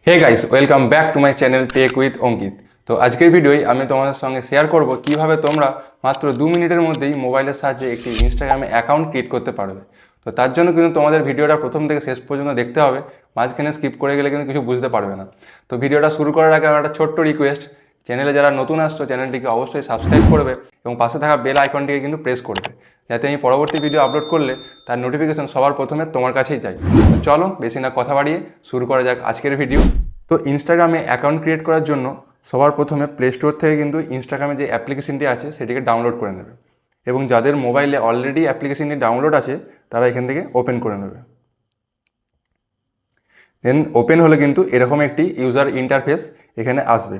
Hey guys, welcome back to my channel tech with Ankit. তো আজকের ভিডিওয় আমি তোমাদের সঙ্গে শেয়ার করব কিভাবে তোমরা মাত্র 2 মিনিটের মধ্যেই মোবাইলের সাহায্যে একটি ইনস্টাগ্রামে অ্যাকাউন্ট ক্রিয়েট করতে পারবে। তো তার জন্য কিন্তু তোমাদের ভিডিওটা প্রথম থেকে শেষ পর্যন্ত দেখতে হবে, মাঝখানে স্কিপ করে গেলে কিন্তু কিছু বুঝতে পারবে না। তো ভিডিওটা শুরু করার আগে আমার একটা ছোট্ট রিকোয়েস্ট, চ্যানেলে যারা নতুন আসছো চ্যানেলটিকে অবশ্যই সাবস্ক্রাইব করবে এবং পাশে থাকা বেল আইকনটিকে কিন্তু প্রেস করবে, যাতে আমি পরবর্তী ভিডিও আপলোড করলে তার নোটিফিকেশন সবার প্রথমে তোমার কাছেই যায়। তো চলো বেশি না কথা বাড়িয়ে শুরু করা যাক আজকের ভিডিও। তো ইনস্টাগ্রামে অ্যাকাউন্ট ক্রিয়েট করার জন্য সবার প্রথমে প্লে স্টোর থেকে কিন্তু ইনস্টাগ্রামে যে অ্যাপ্লিকেশনটি আছে সেটিকে ডাউনলোড করে নেবে, এবং যাদের মোবাইলে অলরেডি অ্যাপ্লিকেশনটি ডাউনলোড আছে তারা এখান থেকে ওপেন করে নেবে। দেন ওপেন হলে কিন্তু এরকম একটি ইউজার ইন্টারফেস এখানে আসবে।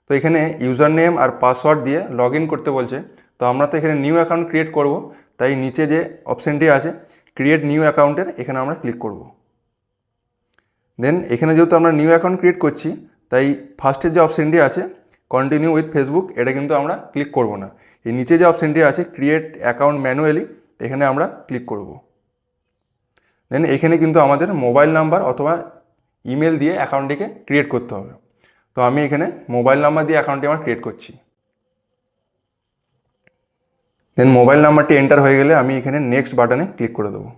তো এখানে ইউজার নেম আর পাসওয়ার্ড দিয়ে লগ ইন করতে বলছে। তো আমরা তো এখানে নিউ অ্যাকাউন্ট ক্রিয়েট করব, তাই নিচে যে অপশানটি আছে ক্রিয়েট নিউ অ্যাকাউন্টের এখানে আমরা ক্লিক করব। দেন এখানে যেহেতু আমরা নিউ অ্যাকাউন্ট ক্রিয়েট করছি, তাই ফার্স্টের যে অপশানটি আছে কন্টিনিউ উইথ ফেসবুক, এটা কিন্তু আমরা ক্লিক করব না। এই নিচে যে অপশানটি আছে ক্রিয়েট অ্যাকাউন্ট ম্যানুয়ালি, এখানে আমরা ক্লিক করব। দেন এখানে কিন্তু আমাদের মোবাইল নাম্বার অথবা ইমেল দিয়ে অ্যাকাউন্টটিকে ক্রিয়েট করতে হবে। তো আমি এখানে মোবাইল নাম্বার দিয়ে অ্যাকাউন্টটি আমার ক্রিয়েট করছি। দেন মোবাইল নাম্বারটি এন্টার হয়ে গেলে আমি এখানে নেক্সট বাটনে ক্লিক করে দেবো।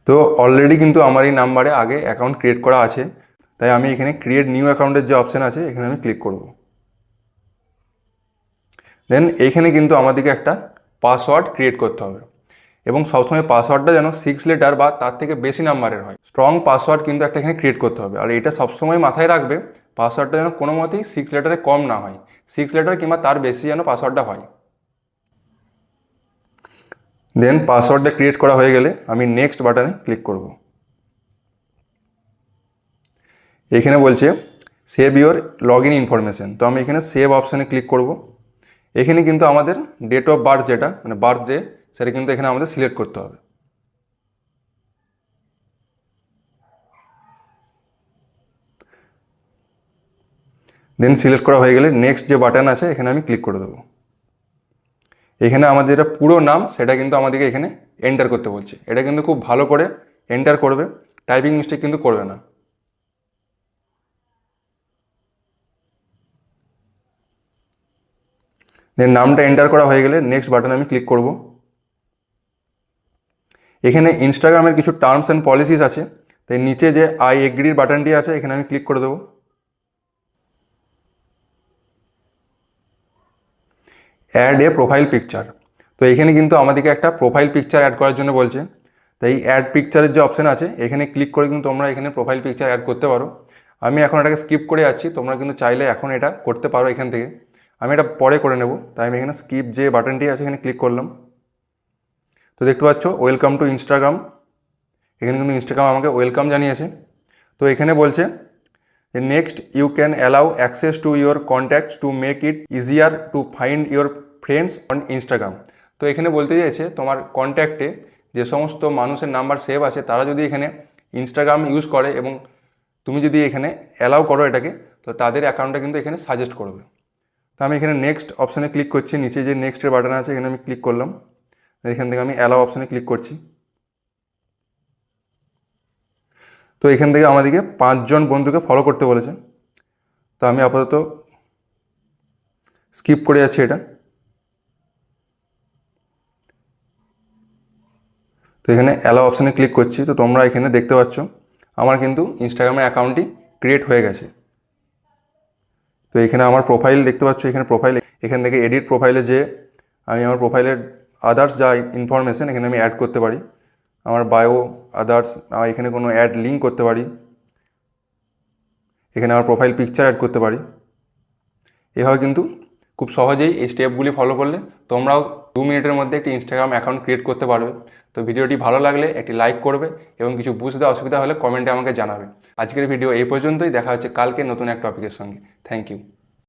তো অলরেডি কিন্তু আমার এই নাম্বারে আগে অ্যাকাউন্ট ক্রিয়েট করা আছে, তাই আমি এখানে ক্রিয়েট নিউ অ্যাকাউন্টের যে অপশান আছে এখানে আমি ক্লিক করব। দেন এইখানে কিন্তু আমাদেরকে একটা পাসওয়ার্ড ক্রিয়েট করতে হবে, এবং সবসময় পাসওয়ার্ডটা যেন 6 লেটার বা তার থেকে বেশি নাম্বারের হয়। স্ট্রং পাসওয়ার্ড কিন্তু একটা এখানে ক্রিয়েট করতে হবে, আর এটা সবসময় মাথায় রাখবে পাসওয়ার্ডটা যেন কোনো মতেই 6 লেটারে কম না হয়, 6 লেটার কিংবা তার বেশি যেন পাসওয়ার্ডটা হয়। দেন পাসওয়ার্ডটা ক্রিয়েট করা হয়ে গেলে আমি নেক্সট বাটনে ক্লিক করব। এখানে বলছে save your log in information, তো আমি এখানে সেভ অপশানে ক্লিক করব। এখানে কিন্তু আমাদের ডেট অফ বার্থ যেটা মানে বার্থডে, সেটা কিন্তু এখানে আমাদের সিলেক্ট করতে হবে। দেন সিলেক্ট করা হয়ে গেলে নেক্সট যে বাটন আছে এখানে আমি ক্লিক করে দেবো। এখানে আমাদের যেটা পুরো নাম সেটা কিন্তু আমাদেরকে এখানে এন্টার করতে বলছে। এটা কিন্তু খুব ভালো করে এন্টার করবে, টাইপিং মিস্টেক কিন্তু করবে না। দেন নামটা এন্টার করা হয়ে গেলে নেক্সট বাটনে আমি ক্লিক করব। এখানে ইনস্টাগ্রামের কিছু টার্মস অ্যান্ড পলিসিস আছে, তাই নিচে যে আই এগ্রির বাটনটি আছে এখানে আমি ক্লিক করে দেবো। অ্যাড এ প্রোফাইল পিকচার, তো এখানে কিন্তু আমাদেরকে একটা প্রোফাইল পিকচার অ্যাড করার জন্য বলছে, তাই অ্যাড পিকচারের যে অপশান আছে এখানে ক্লিক করে কিন্তু তোমরা এখানে প্রোফাইল পিকচার অ্যাড করতে পারো। আমি এখন এটাকে স্কিপ করে যাচ্ছি, তোমরা কিন্তু চাইলে এখন এটা করতে পারো এখান থেকে। আমি এটা পরে করে নেব, তাই আমি এখানে স্কিপ যে বাটনটি আছে এখানে ক্লিক করলাম। তো দেখতে পাচ্ছ ওয়েলকাম টু ইনস্টাগ্রাম, এখানে কিন্তু ইনস্টাগ্রাম আমাকে ওয়েলকাম জানিয়েছে। তো এখানে বলছে যে next you can allow access to your contacts to make it easier to find your friends on Instagram. তো এখানে বলতে চাইছে তোমার কন্ট্যাক্টে যে সমস্ত মানুষের নাম্বার সেভ আছে তারা যদি এখানে ইনস্টাগ্রাম ইউজ করে এবং তুমি যদি এখানে অ্যালাউ করো এটাকে, তো তাদের অ্যাকাউন্টটা কিন্তু এখানে সাজেস্ট করবে। তো আমি এখানে নেক্সট অপশানে ক্লিক করছি, নিচে যে নেক্সটের বাটন আছে এখানে আমি ক্লিক করলাম। এখান থেকে আমি অ্যালাউ অপশানে ক্লিক করছি। তো এখান থেকে আমাদেরকে 5 জন বন্ধুকে ফলো করতে বলেছে, তো আমি আপাতত স্কিপ করে যাচ্ছি এটা। তো এখানে অ্যালাউ অপশানে ক্লিক করছি। তো তোমরা এখানে দেখতে পাচ্ছ আমার কিন্তু ইনস্টাগ্রামের অ্যাকাউন্টটি ক্রিয়েট হয়ে গেছে। তো এখানে আমার প্রোফাইল দেখতে পাচ্ছ, এখানে প্রোফাইল, এখান থেকে এডিট প্রোফাইলে যে আমি আমার প্রোফাইলের আদার্স যা ইনফরমেশান এখানে আমি অ্যাড করতে পারি, আমার বায়ো আদার্স, এখানে কোনো অ্যাড লিঙ্ক করতে পারি, এখানে আমার প্রোফাইল পিকচার অ্যাড করতে পারি। এভাবে কিন্তু খুব সহজেই এই স্টেপগুলি ফলো করলে তোমরাও 2 মিনিটের মধ্যে একটি ইনস্টাগ্রাম অ্যাকাউন্ট ক্রিয়েট করতে পারবে। তো ভিডিওটি ভালো লাগলে একটি লাইক করবে এবং কিছু বুঝতে অসুবিধা হলে কমেন্টে আমাকে জানাবে। আজকের ভিডিও এই পর্যন্তই, দেখা হচ্ছে কালকে নতুন এক টপিকের সঙ্গে। Thank you.